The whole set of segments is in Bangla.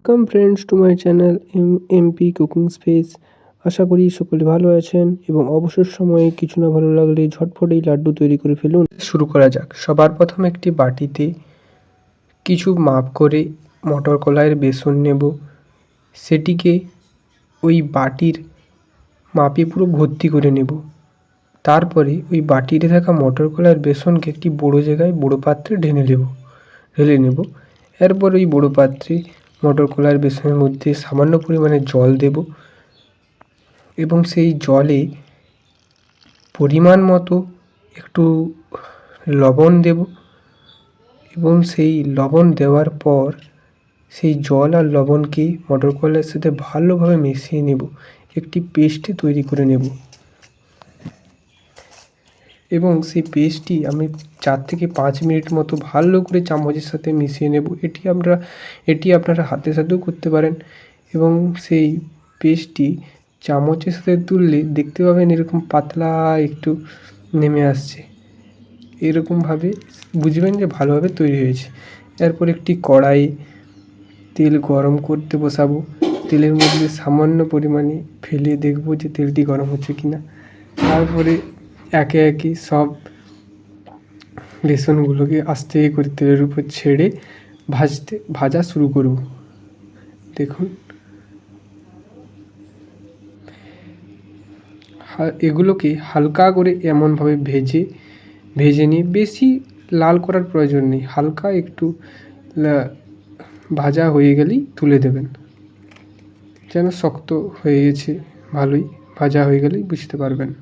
Welcome friends to my channel MP cooking space. আশা করি সকলে ভালো আছেন এবং অবসর সময়ে কিছু না ভালো লাগলে ঝটপট এই লাড্ডু তৈরি করে ফেলুন। শুরু করা যাক। সবার প্রথম একটি বাটিতে কিছু মাপ করে মটর কলাইয়ের বেসন নেব। সেটিকে ওই বাটির মাপে পুরো ভর্তি করে নেব। তারপরে ওই বাটিতে থাকা মটর কলাইয়ের বেসনকে একটি বড়ো জায়গায় বড়ো পাত্রে ঢেলে নেব। এরপর ওই বড়ো পাত্রে মটর কলাইয়ের বেসনের মধ্যে সামান্য পরিমাণে জল দেব এবং সেই জলে পরিমাণ মতো একটু লবণ দেব এবং সেই লবণ দেওয়ার পর সেই জল আর লবণকে মটর কলাইয়ের সাথে ভালোভাবে মিশিয়ে নেব, একটি পেস্ট তৈরি করে নেব এবং সেই পেস্টটি আমি 4 থেকে 5 মিনিট মতো ভালো করে চামচের সাথে মিশিয়ে নেব। এটি আপনারা হাতের সাথেও করতে পারেন এবং সেই পেস্টটি চামচের সাথে তুললে দেখতে পাবেন এরকম পাতলা একটু নেমে আসছে। এরকমভাবে বুঝবেন যে ভালোভাবে তৈরি হয়েছে। এরপর একটি কড়াই তেল গরম করতে বসাবো। তেলের মধ্যে সামান্য পরিমাণে ফেলে দেখব যে তেলটি গরম হচ্ছে কি না। তারপরে একে একে সব বেসনগুলোকে আস্তে করে তেলের উপর ছেড়ে ভাজা শুরু করব। দেখুন এগুলোকে হালকা করে এমনভাবে ভেজে নিয়ে, বেশি লাল করার প্রয়োজন নেই, হালকা একটু ভাজা হয়ে গেলেই তুলে দেবেন। যেন শক্ত হয়ে গেছে ভালোই ভাজা হয়ে গেলেই বুঝতে পারবেন।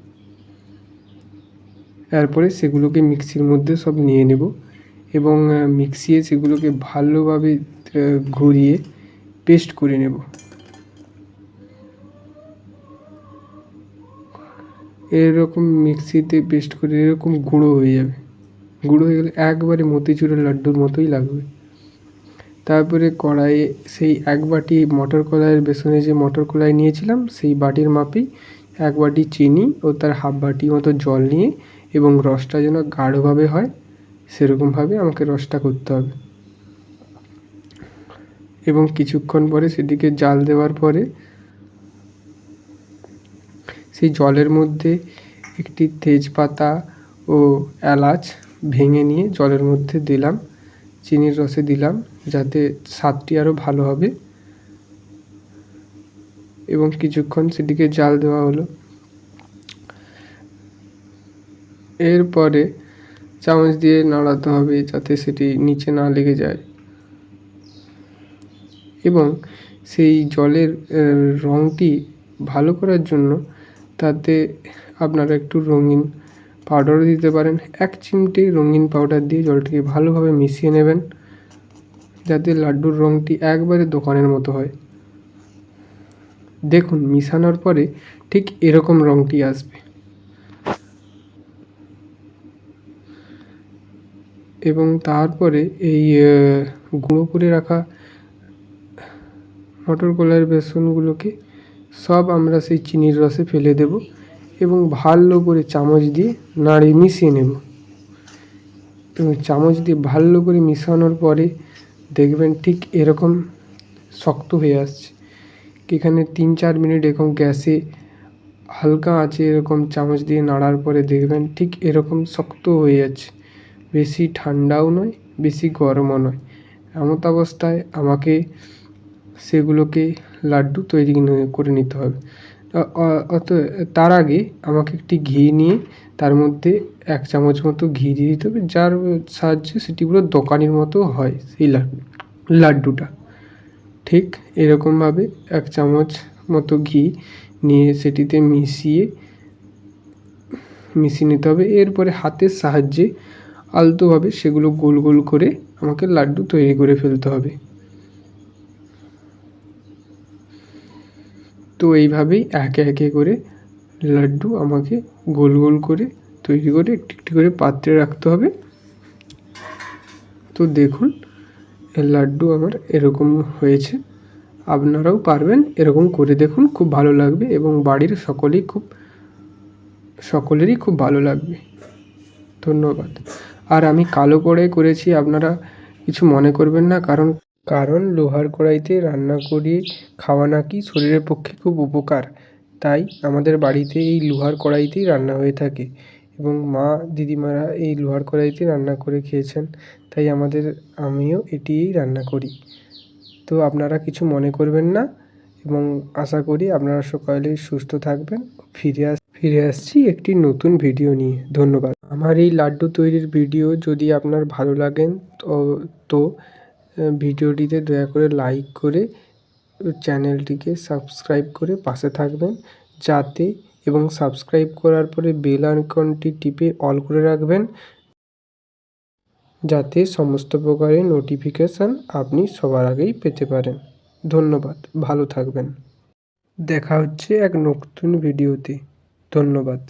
এরপরে সেগুলোকে মিক্সির মধ্যে সব নিয়ে নেব এবং মিক্সিয়ে সেগুলোকে ভালোভাবে ঘুরিয়ে পেস্ট করে নেব। এরকম মিক্সিতে পেস্ট করে এরকম গুঁড়ো হয়ে যাবে। গুঁড়ো হয়ে গেলে একবারে মতিচুরের লাড্ডুর মতোই লাগবে। তারপরে কড়াইয়ে সেই এক বাটি মটর কলাইয়ের বেসনে যে মটর কলাই নিয়েছিলাম সেই বাটির মাপেই 1 বাটি চিনি ও তার হাফ বাটি মতো জল নিয়ে এবং রসটা যেন গাঢ়ভাবে হয় সেরকমভাবে আমাকে রসটা করতে হবে এবং কিছুক্ষণ পরে সেটিকে জাল দেওয়ার পরে সেই জলের মধ্যে একটি তেজপাতা ও এলাচ ভেঙে নিয়ে জলের মধ্যে দিলাম, চিনির রসে দিলাম যাতে স্বাদটি আরও ভালো হবে এবং কিছুক্ষণ সেটিকে জাল দেওয়া হলো। এরপরে চামচ দিয়ে নাড়াতে হবে যাতে সেটি নিচে না লেগে যায় এবং সেই জলের রঙটি ভালো করার জন্য তাতে আপনারা একটু রঙিন পাউডারও দিতে পারেন। 1 চিমটে রঙিন পাউডার দিয়ে জলটিকে ভালোভাবে মিশিয়ে নেবেন যাতে লাড্ডুর রঙটি একবারে দোকানের মতো হয়। দেখুন মিশানোর পরে ঠিক এরকম রঙটি আসবে এবং তারপরে এই গুঁড়ো করে রাখা মটর কলাইয়ের বেসনগুলোকে সব আমরা সেই চিনির রসে ফেলে দেব এবং ভালো করে চামচ দিয়ে নাড়িয়ে মিশিয়ে নেব এবং চামচ দিয়ে ভালো করে মিশানোর পরে দেখবেন ঠিক এরকম শক্ত হয়ে আসছে। এখানে 3-4 মিনিট এরকম গ্যাসে হালকা আঁচে এরকম চামচ দিয়ে নাড়ার পরে দেখবেন ঠিক এরকম শক্ত হয়ে যাচ্ছে। বেশি ঠান্ডাও নয়, বেশি গরমও নয়। এমন অবস্থায় আমাকে সেগুলোকে লাড্ডু তৈরি করে নিতে হবে। তার আগে আমাকে একটি ঘি নিয়ে তার মধ্যে 1 চামচ মতো ঘি দিয়ে দিতে হবে, যার সাহায্যে সেটি পুরো দোকানের মতো হয় সেই লাড্ডুটা। ঠিক এরকমভাবে 1 চামচ মতো ঘি নিয়ে সেটিতে মিশিয়ে নিতে হবে। এরপরে হাতের সাহায্যে আলতোভাবে সেগুলো গোল গোল করে আমাকে লাড্ডু তৈরি করে ফেলতে হবে। তো এইভাবেই একে একে করে লাড্ডু আমাকে গোল গোল করে তৈরি করে একটি একটি করে পাত্রে রাখতে হবে। তো দেখুন লাড্ডু আমার এরকম হয়েছে। আপনারাও পারবেন এরকম করে দেখুন, খুব ভালো লাগবে এবং বাড়ির সকলেরই খুব ভালো লাগবে। ধন্যবাদ। আর আমি কালো করে করেছি, আপনারা কিছু মনে করবেন না, কারণ কারণ লোহার কড়াইতে রান্না করে খাওয়া নাকি শরীরের পক্ষে খুব উপকার। তাই আমাদের বাড়িতে এই লোহার কড়াইতেই রান্না হয়ে থাকে এবং মা দিদিমারা এই লোহার কড়াইতে রান্না করে খেয়েছেন। তাই আমিও এটিই রান্না করি। তো আপনারা কিছু মনে করবেন না এবং আশা করি আপনারা সকলে সুস্থ থাকবেন। ফিরে আসছি একটি নতুন ভিডিও নিয়ে। ধন্যবাদ। আমার এই লাড্ডু তৈরির ভিডিও যদি আপনার ভালো লাগেন তো ভিডিওটিতে দয়া করে লাইক করে চ্যানেলটিকে সাবস্ক্রাইব করে পাশে থাকবেন যাতে এবং সাবস্ক্রাইব করার পরে বেল আইকনটি টিপে অল করে রাখবেন যাতে সমস্ত প্রকারের নোটিফিকেশান আপনি সবার আগেই পেতে পারেন। ধন্যবাদ, ভালো থাকবেন। দেখা হচ্ছে এক নতুন ভিডিওতে। ধন্যবাদ।